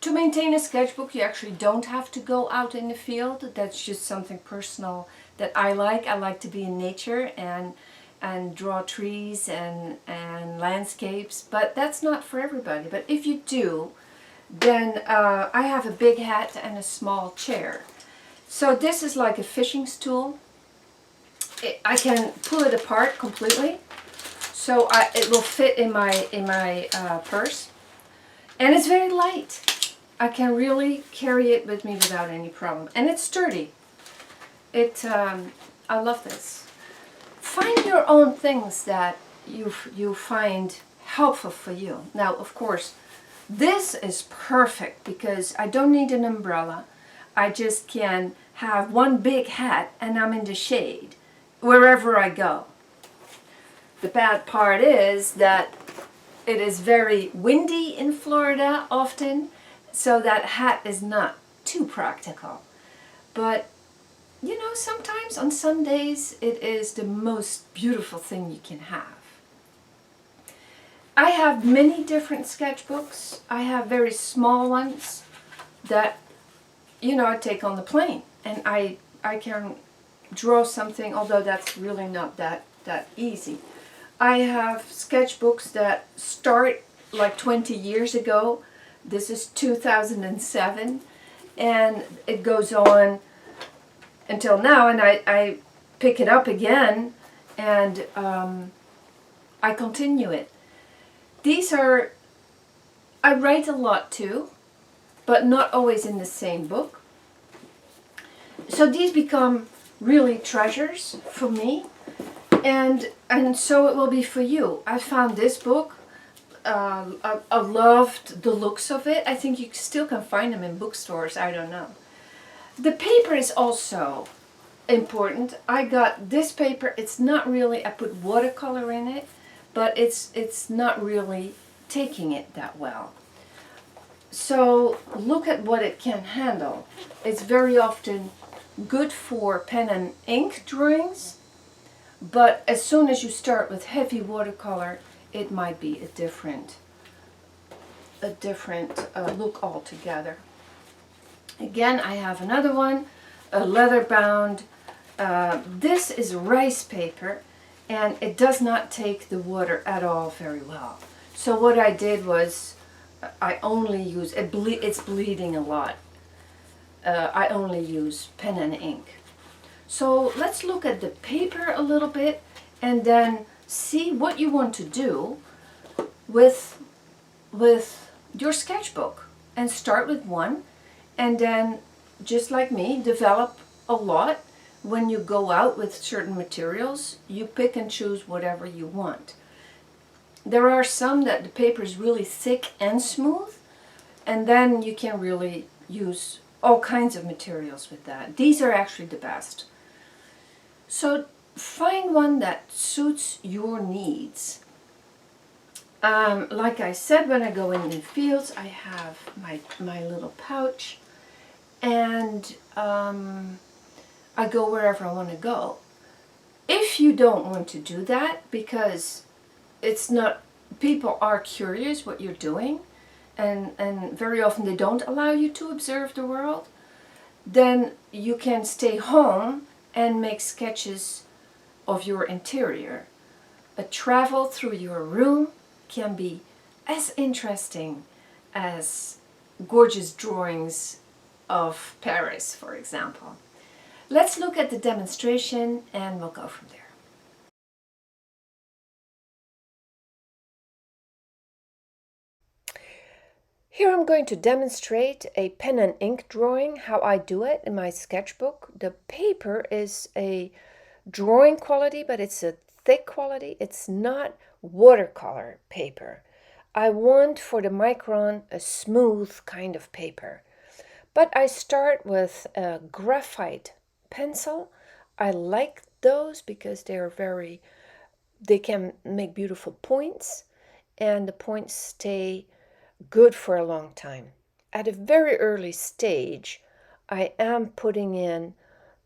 To maintain a sketchbook, you actually don't have to go out in the field. That's just something personal that I like. I like to be in nature and draw trees and landscapes, but that's not for everybody. But if you do, then I have a big hat and a small chair. So this is like a fishing stool. I can pull it apart completely, so it will fit in my purse, and it's very light. I can really carry it with me without any problem, and it's sturdy. I love this. Find your own things that you find helpful for you. Now, of course, this is perfect because I don't need an umbrella. I just can have one big hat and I'm in the shade wherever I go. The bad part is that it is very windy in Florida often, so that hat is not too practical. But you know, sometimes on some days it is the most beautiful thing you can have. I have many different sketchbooks. I have very small ones that, you know, I take on the plane, and I can draw something, although that's really not that easy. I have sketchbooks that start like 20 years ago. This is 2007, and it goes on until now, and I pick it up again, and I continue it. These are, I write a lot too, but not always in the same book. So these become really treasures for me, and so it will be for you. I found this book. I loved the looks of it. I think you still can find them in bookstores. I don't know. The paper is also important. I got this paper. It's not really, I put watercolor in it, but it's not really taking it that well. So look at what it can handle. It's very often good for pen and ink drawings, but as soon as you start with heavy watercolor, it might be a different look altogether. Again, I have another one, a leather bound. This is rice paper, and it does not take the water at all very well. So what I did was, I only use, it's bleeding a lot. I only use pen and ink. So let's look at the paper a little bit and then see what you want to do with your sketchbook. And start with one, and then, just like me, develop a lot. When you go out with certain materials, you pick and choose whatever you want. There are some that the paper is really thick and smooth, and then you can really use all kinds of materials with that. These are actually the best. So find one that suits your needs. Like I said, when I go in the fields, I have my little pouch, and I go wherever I want to go. If you don't want to do that, because it's not, people are curious what you're doing, and very often they don't allow you to observe the world, then you can stay home and make sketches of your interior. A travel through your room can be as interesting as gorgeous drawings of Paris, for example. Let's look at the demonstration and we'll go from there. Here I'm going to demonstrate a pen and ink drawing, how I do it in my sketchbook. The paper is a drawing quality, but it's a thick quality. It's not watercolor paper. I want for the micron a smooth kind of paper. But I start with a graphite pencil. I like those because they can make beautiful points, and the points stay good for a long time. At a very early stage, I am putting in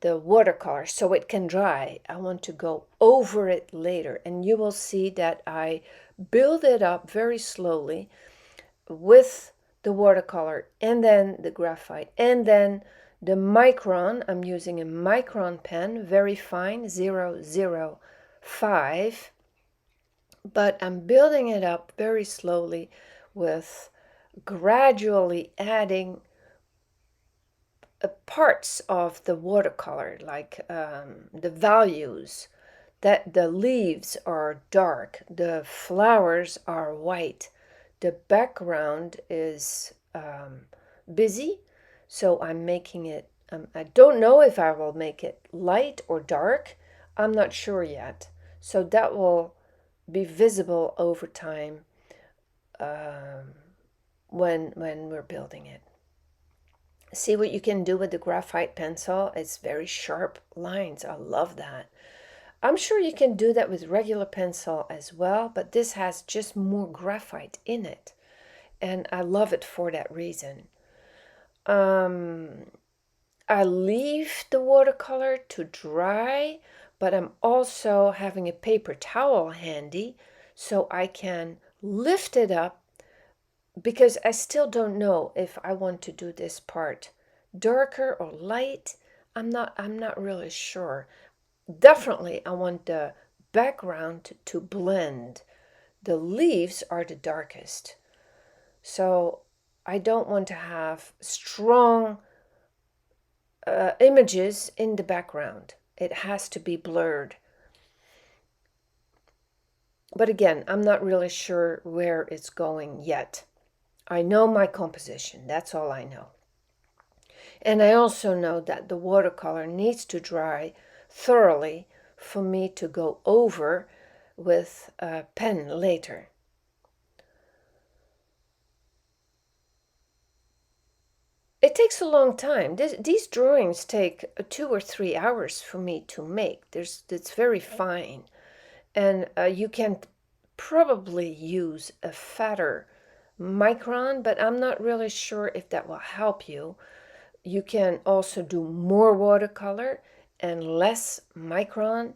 the watercolor so it can dry. I want to go over it later, and you will see that I build it up very slowly with the watercolor, and then the graphite, and then the micron. I'm using a micron pen, very fine, 005, but I'm building it up very slowly with gradually adding parts of the watercolor, like the values, that the leaves are dark, the flowers are white, the background is busy, so I'm making it, I don't know if I will make it light or dark, I'm not sure yet. So that will be visible over time when we're building it. See what you can do with the graphite pencil. It's very sharp lines. I love that. I'm sure you can do that with regular pencil as well, but this has just more graphite in it. And I love it for that reason. I leave the watercolor to dry, but I'm also having a paper towel handy so I can lift it up, because I still don't know if I want to do this part darker or light. I'm not really sure. Definitely I want the background to blend. The leaves are the darkest. So I don't want to have strong images in the background. It has to be blurred. But again, I'm not really sure where it's going yet. I know my composition, that's all I know. And I also know that the watercolor needs to dry thoroughly for me to go over with a pen later. It takes a long time. These drawings take 2 or 3 hours for me to make. It's very fine. And you can probably use a fatter micron, but I'm not really sure if that will help you. You can also do more watercolor and less micron.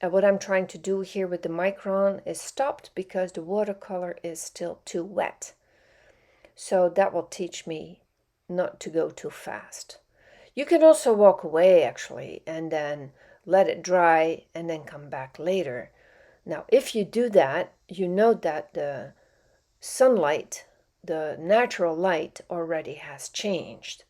What I'm trying to do here with the micron is stopped because the watercolor is still too wet. So that will teach me not to go too fast. You can also walk away actually and then let it dry and then come back later. Now, if you do that, you know that the sunlight, the natural light already has changed.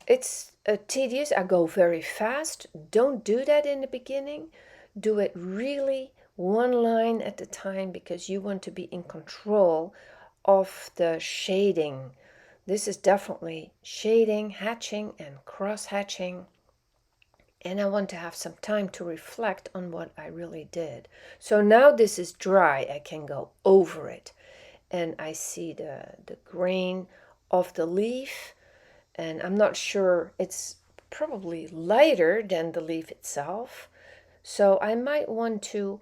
It's tedious. I go very fast. Don't do that in the beginning. Do it really one line at a time because you want to be in control of the shading. This is definitely shading, hatching, and cross hatching. And I want to have some time to reflect on what I really did. So now this is dry, I can go over it. And I see the grain of the leaf. And I'm not sure, it's probably lighter than the leaf itself. So I might want to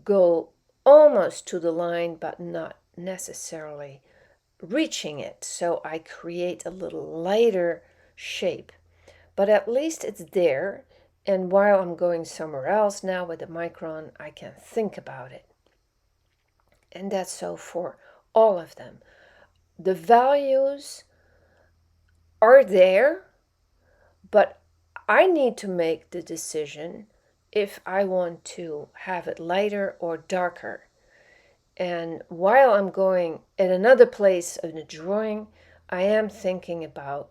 go almost to the line, but not necessarily reaching it. So I create a little lighter shape. But at least it's there, and while I'm going somewhere else now with the micron, I can think about it. And that's so for all of them. The values are there, but I need to make the decision if I want to have it lighter or darker. And while I'm going at another place in the drawing, I am thinking about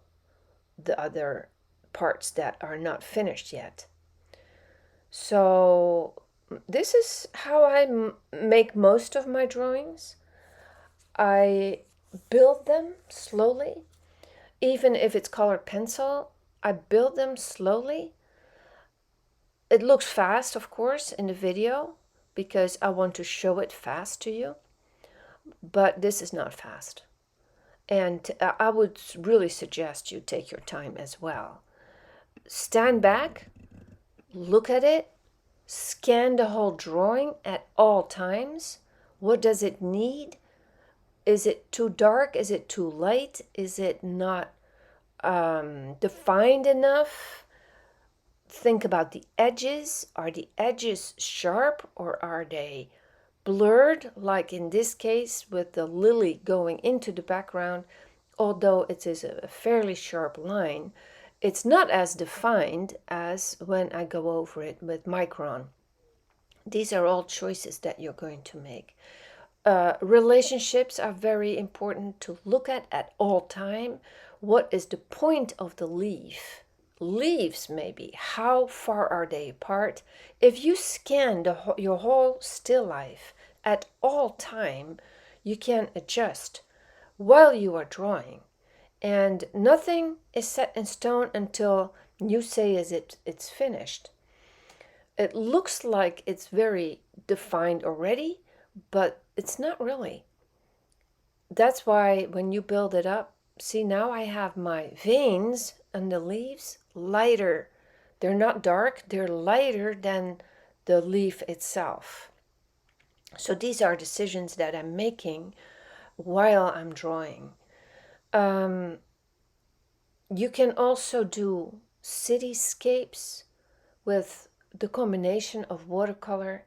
the other parts that are not finished yet. So this is how I make most of my drawings. I build them slowly. Even if it's colored pencil, I build them slowly. It looks fast, of course, in the video because I want to show it fast to you. But this is not fast. And I would really suggest you take your time as well. Stand back, look at it, scan the whole drawing at all times. What does it need? Is it too dark? Is it too light? Is it not defined enough? Think about the edges. Are the edges sharp or are they blurred, like in this case with the lily going into the background, although it is a fairly sharp line, it's not as defined as when I go over it with Micron. These are all choices that you're going to make. Relationships are very important to look at all time. What is the point of the leaf? Leaves, maybe. How far are they apart? If you scan your whole still life at all time, you can adjust while you are drawing. And nothing is set in stone until you say it's finished. It looks like it's very defined already, but it's not really. That's why when you build it up, see, now I have my veins and the leaves lighter. They're not dark, they're lighter than the leaf itself. So these are decisions that I'm making while I'm drawing. You can also do cityscapes with the combination of watercolor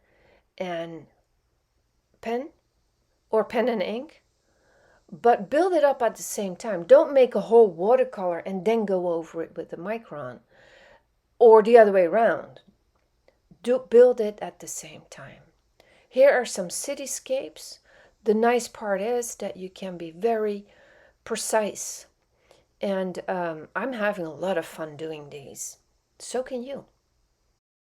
and pen, or pen and ink, but build it up at the same time. Don't make a whole watercolor and then go over it with the Micron, or the other way around. Build it at the same time. Here are some cityscapes. The nice part is that you can be very precise, and I'm having a lot of fun doing these. So can you.